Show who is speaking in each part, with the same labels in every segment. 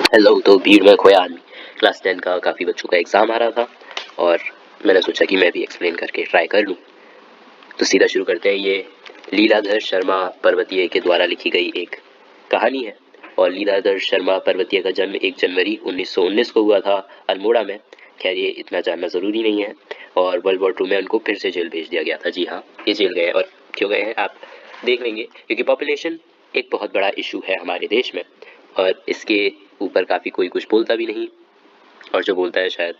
Speaker 1: Hello. तो भीड़ में खोया आदमी क्लास 10 का काफ़ी बच्चों का एग्ज़ाम आ रहा था और मैंने सोचा कि मैं भी एक्सप्लेन करके ट्राई कर लूँ। तो सीधा शुरू करते हैं। ये लीलाधर शर्मा पर्वतीय के द्वारा लिखी गई एक कहानी है और लीलाधर शर्मा पर्वतीय का जन्म 1 जनवरी 1919 को हुआ था अल्मोड़ा में। खैर ये इतना जानना ज़रूरी नहीं है। और वर्ल्ड वॉर 2 में उनको फिर से जेल भेज दिया गया था। जी हाँ, ये जेल गए और क्यों गए हैं आप देख लेंगे, क्योंकि पॉपुलेशन एक बहुत बड़ा इशू है हमारे देश में और इसके ऊपर काफ़ी कोई कुछ बोलता भी नहीं, और जो बोलता है शायद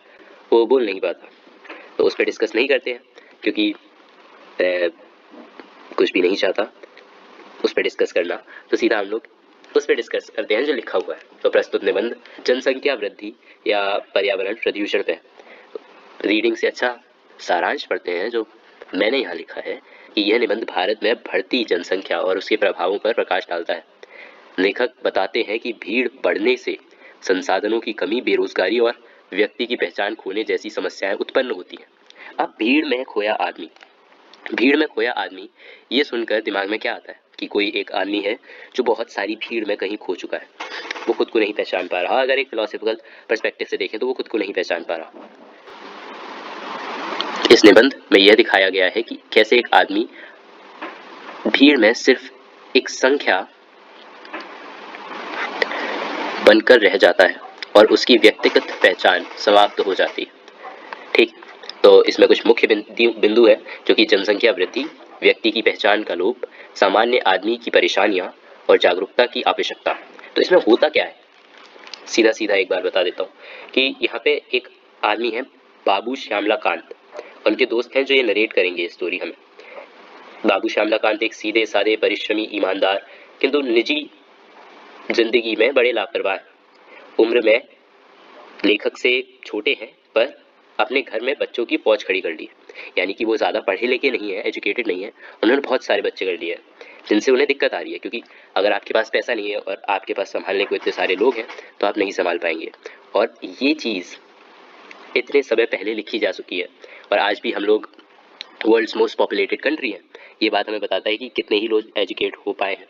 Speaker 1: वो बोल नहीं पाता। तो उस पर डिस्कस नहीं करते हैं, क्योंकि मैं कुछ भी नहीं चाहता उस पर डिस्कस करना। तो सीधा हम लोग उस पर डिस्कस करते हैं जो लिखा हुआ है। तो प्रस्तुत निबंध जनसंख्या वृद्धि या पर्यावरण प्रदूषण पे। रीडिंग से अच्छा सारांश पढ़ते हैं जो मैंने यहाँ लिखा है कि यह निबंध भारत में बढ़ती जनसंख्या और उसके प्रभावों पर प्रकाश डालता है। लेखक बताते हैं कि भीड़ बढ़ने से संसाधनों की कमी, बेरोजगारी और व्यक्ति की पहचान खोने जैसी समस्याएं उत्पन्न होती हैं। अब भीड़ में खोया आदमी ये सुनकर दिमाग में क्या आता है कि कोई एक आदमी है जो बहुत सारी भीड़ में कहीं खो चुका है। वो खुद को नहीं पहचान पा रहा। अगर एक फिलोसॉफिकल पर्सपेक्टिव से देखें तो वो खुद को नहीं पहचान पा रहा। इस निबंध में यह दिखाया गया है कि कैसे एक आदमी भीड़ में सिर्फ एक संख्या बनकर रह जाता है और उसकी व्यक्तिगत पहचान समाप्त हो जाती है। ठीक, तो इसमें कुछ मुख्य बिंदु है जो कि जनसंख्या वृद्धि, व्यक्ति की पहचान का लोप, सामान्य आदमी की परेशानियां और जागरूकता की आवश्यकता। तो इसमें होता क्या है, सीधा सीधा एक बार बता देता हूँ कि यहाँ पे एक आदमी है बाबू श्यामला कांत, उनके दोस्त हैं जो ये नरेट करेंगे ये स्टोरी हमें। बाबू श्यामला कांत एक सीधे साधे, परिश्रमी, ईमानदार, किंतु निजी जिंदगी में बड़े लापरवाह। उम्र में लेखक से छोटे हैं पर अपने घर में बच्चों की फौज खड़ी कर ली है। यानी कि वो ज़्यादा पढ़े लिखे नहीं है, एजुकेटेड नहीं है, उन्होंने बहुत सारे बच्चे कर लिए हैं जिनसे उन्हें दिक्कत आ रही है, क्योंकि अगर आपके पास पैसा नहीं है और आपके पास संभालने को इतने सारे लोग हैं तो आप नहीं संभाल पाएंगे। और ये चीज़ इतने समय पहले लिखी जा चुकी है और आज भी हम लोग वर्ल्ड्स मोस्ट पॉपुलेटेड कंट्री है। ये बात हमें बताता है कि कितने ही लोग एजुकेट हो पाए हैं।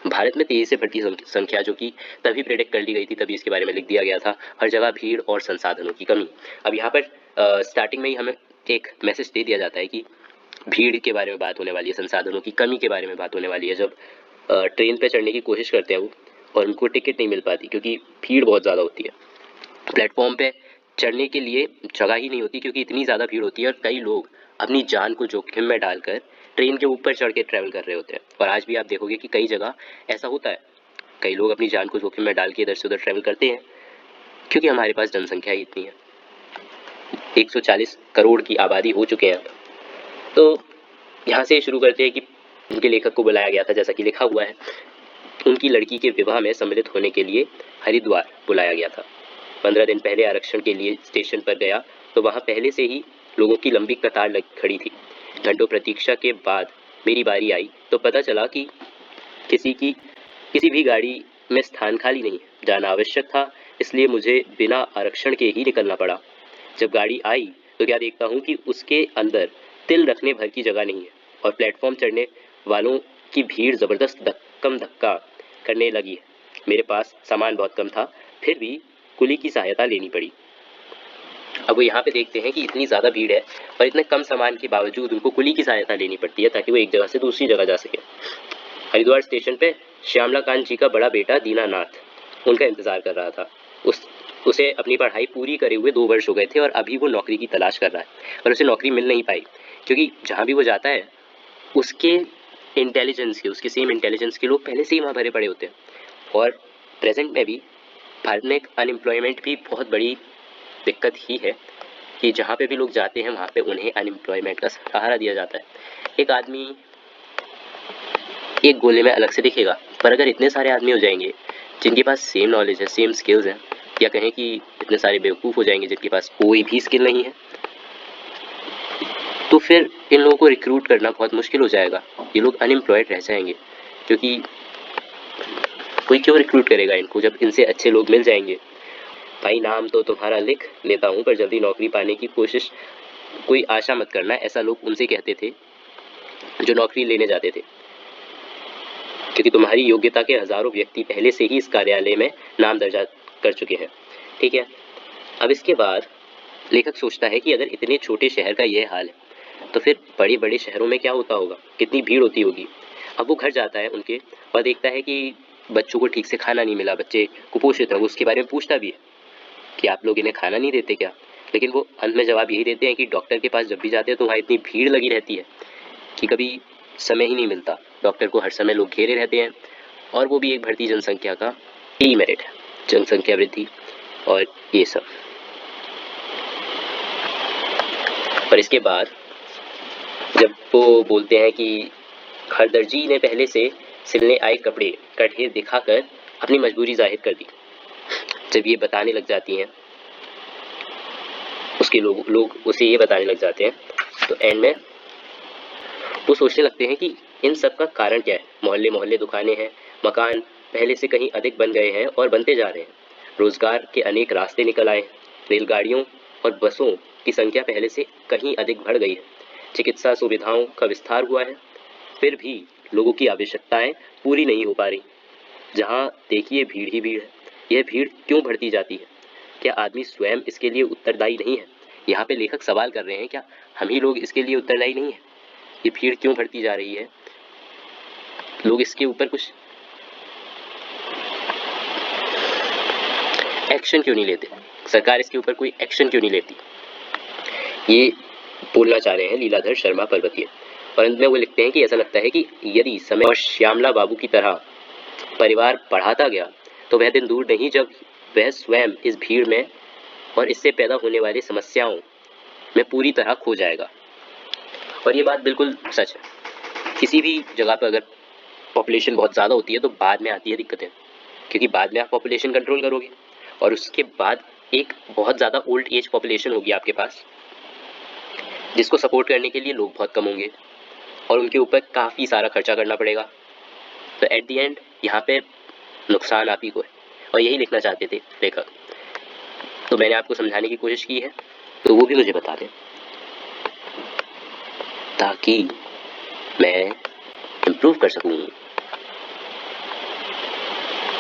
Speaker 1: भारत में तेजी से बढ़ती संख्या जो कि तभी प्रेडिक्ट कर ली गई थी, तभी इसके बारे में लिख दिया गया था। हर जगह भीड़ और संसाधनों की कमी। अब यहाँ पर स्टार्टिंग में ही हमें एक मैसेज दे दिया जाता है कि भीड़ के बारे में बात होने वाली है, संसाधनों की कमी के बारे में बात होने वाली है। जब ट्रेन पे चढ़ने की कोशिश करते हैं वो और उनको टिकट नहीं मिल पाती क्योंकि भीड़ बहुत ज़्यादा होती है। प्लेटफॉर्म पे चढ़ने के लिए जगह ही नहीं होती क्योंकि इतनी ज़्यादा भीड़ होती है और कई लोग अपनी जान को जोखिम में डालकर ट्रेन के ऊपर चढ़ के ट्रैवल कर रहे होते हैं। और आज भी आप देखोगे कि कई जगह ऐसा होता है, कई लोग अपनी जान को जोखिम में डाल के इधर से उधर ट्रैवल करते हैं क्योंकि हमारे पास जनसंख्या ही इतनी है। 140 करोड़ की आबादी हो चुके हैं अब। तो यहाँ से शुरू करते हैं कि उनके लेखक को बुलाया गया था, जैसा कि लिखा हुआ है, उनकी लड़की के विवाह में सम्मिलित होने के लिए हरिद्वार बुलाया गया था। 15 दिन पहले आरक्षण के लिए स्टेशन पर गया तो वहाँ पहले से ही लोगों की लंबी कतार लग खड़ी थी। घंटों प्रतीक्षा के बाद मेरी बारी आई तो पता चला कि किसी भी गाड़ी में स्थान खाली नहीं। जाना आवश्यक था, इसलिए मुझे बिना आरक्षण के ही निकलना पड़ा। जब गाड़ी आई तो क्या देखता हूँ कि उसके अंदर तिल रखने भर की जगह नहीं है और प्लेटफॉर्म चढ़ने वालों की भीड़ जबरदस्त धक्का करने लगी है। मेरे पास सामान बहुत कम था, फिर भी कुली की सहायता लेनी पड़ी। अब वो यहाँ पे देखते हैं कि इतनी ज़्यादा भीड़ है और इतने कम सामान के बावजूद उनको कुली की सहायता लेनी पड़ती है ताकि वो एक जगह से दूसरी जगह जा सके। हरिद्वार स्टेशन पे श्यामला कांत जी का बड़ा बेटा दीनानाथ उनका इंतजार कर रहा था। उसे अपनी पढ़ाई पूरी करे हुए 2 वर्ष हो गए थे और अभी वो नौकरी की तलाश कर रहा है, पर उसे नौकरी मिल नहीं पाई क्योंकि जहाँ भी वो जाता है उसके उसके सेम इंटेलिजेंस के लोग पहले से ही वहाँ भरे पड़े होते हैं। और प्रेजेंट में भी भारत में अनएम्प्लॉयमेंट भी बहुत बड़ी दिक्कत ही है कि जहाँ पे भी लोग जाते हैं वहाँ पे उन्हें अनएम्प्लॉयमेंट का सहारा दिया जाता है। एक आदमी एक गोले में अलग से दिखेगा, पर अगर इतने सारे आदमी हो जाएंगे जिनके पास सेम नॉलेज है, सेम स्किल्स हैं, या कहें कि इतने सारे बेवकूफ़ हो जाएंगे जिनके पास कोई भी स्किल नहीं है, तो फिर इन लोगों को रिक्रूट करना बहुत मुश्किल हो जाएगा। ये लोग अनएम्प्लॉयड रह जाएंगे क्योंकि कोई क्यों रिक्रूट करेगा इनको जब इनसे अच्छे लोग मिल जाएंगे। भाई नाम तो तुम्हारा लिख लेता हूँ पर जल्दी नौकरी पाने की कोशिश कोई आशा मत करना, ऐसा लोग उनसे कहते थे जो नौकरी लेने जाते थे। क्योंकि तुम्हारी योग्यता के हजारों व्यक्ति पहले से ही इस कार्यालय में नाम दर्ज कर चुके हैं। ठीक है, अब इसके बाद लेखक सोचता है कि अगर इतने छोटे शहर का यह हाल है तो फिर बड़े बड़े शहरों में क्या होता होगा, कितनी भीड़ होती होगी। अब वो घर जाता है उनके और देखता है कि बच्चों को ठीक से खाना नहीं मिला, बच्चे कुपोषित हैं। वो उसके बारे में पूछता भी है कि आप लोग इन्हें खाना नहीं देते क्या, लेकिन वो अंत में जवाब यही देते हैं कि डॉक्टर के पास जब भी जाते हैं तो वहाँ इतनी भीड़ लगी रहती है कि कभी समय ही नहीं मिलता, डॉक्टर को हर समय लोग घेरे रहते हैं। और वो भी एक बढ़ती जनसंख्या का डीमेरिट है, जनसंख्या वृद्धि और ये सब। और इसके बाद जब वो बोलते हैं कि खरदर्जी ने पहले से सिलने आए कपड़े का ढेर दिखाकर अपनी मजबूरी जाहिर कर दी, जब ये बताने लग जाती हैं उसके लोग उसे ये बताने लग जाते हैं, तो एंड में वो सोचने लगते हैं कि इन सब का कारण क्या है। मोहल्ले मोहल्ले दुकानें हैं, मकान पहले से कहीं अधिक बन गए हैं और बनते जा रहे हैं, रोजगार के अनेक रास्ते निकल आए, रेलगाड़ियों और बसों की संख्या पहले से कहीं अधिक बढ़ गई है, चिकित्सा सुविधाओं का विस्तार हुआ है, फिर भी लोगों की आवश्यकताएं पूरी नहीं हो पा रही। जहाँ देखिए भीड़ ही भीड़ है। यह भीड़ क्यों बढ़ती जाती है? क्या आदमी स्वयं इसके लिए उत्तरदायी नहीं है? यहाँ पे लेखक सवाल कर रहे हैं, क्या हम ही लोग इसके लिए उत्तरदायी नहीं है? ये भीड़ क्यों बढ़ती जा रही है? लोग इसके ऊपर कुछ एक्शन क्यों नहीं लेते? सरकार इसके ऊपर कोई एक्शन क्यों नहीं लेती? ये बोलना चाह रहे हैं लीलाधर शर्मा पर्वतीय। और अंत में वो लिखते हैं कि ऐसा लगता है कि यदि समय और श्यामला बाबू की तरह परिवार बढ़ाता गया तो वह दिन दूर नहीं जब वह स्वयं इस भीड़ में और इससे पैदा होने वाली समस्याओं में पूरी तरह खो जाएगा। और ये बात बिल्कुल सच है। किसी भी जगह पर अगर पॉपुलेशन बहुत ज़्यादा होती है तो बाद में आती है दिक्कतें, क्योंकि बाद में आप पॉपुलेशन कंट्रोल करोगे और उसके बाद एक बहुत ज़्यादा ओल्ड एज पॉपुलेशन होगी आपके पास, जिसको सपोर्ट करने के लिए लोग बहुत कम होंगे और उनके ऊपर काफ़ी सारा खर्चा करना पड़ेगा। तो एट दी एंड यहाँ पे नुकसान आप ही को है, और यही लिखना चाहते थे लेखक। तो मैंने आपको समझाने की कोशिश की है, तो वो भी मुझे बता दें ताकि मैं इम्प्रूव कर सकूँ।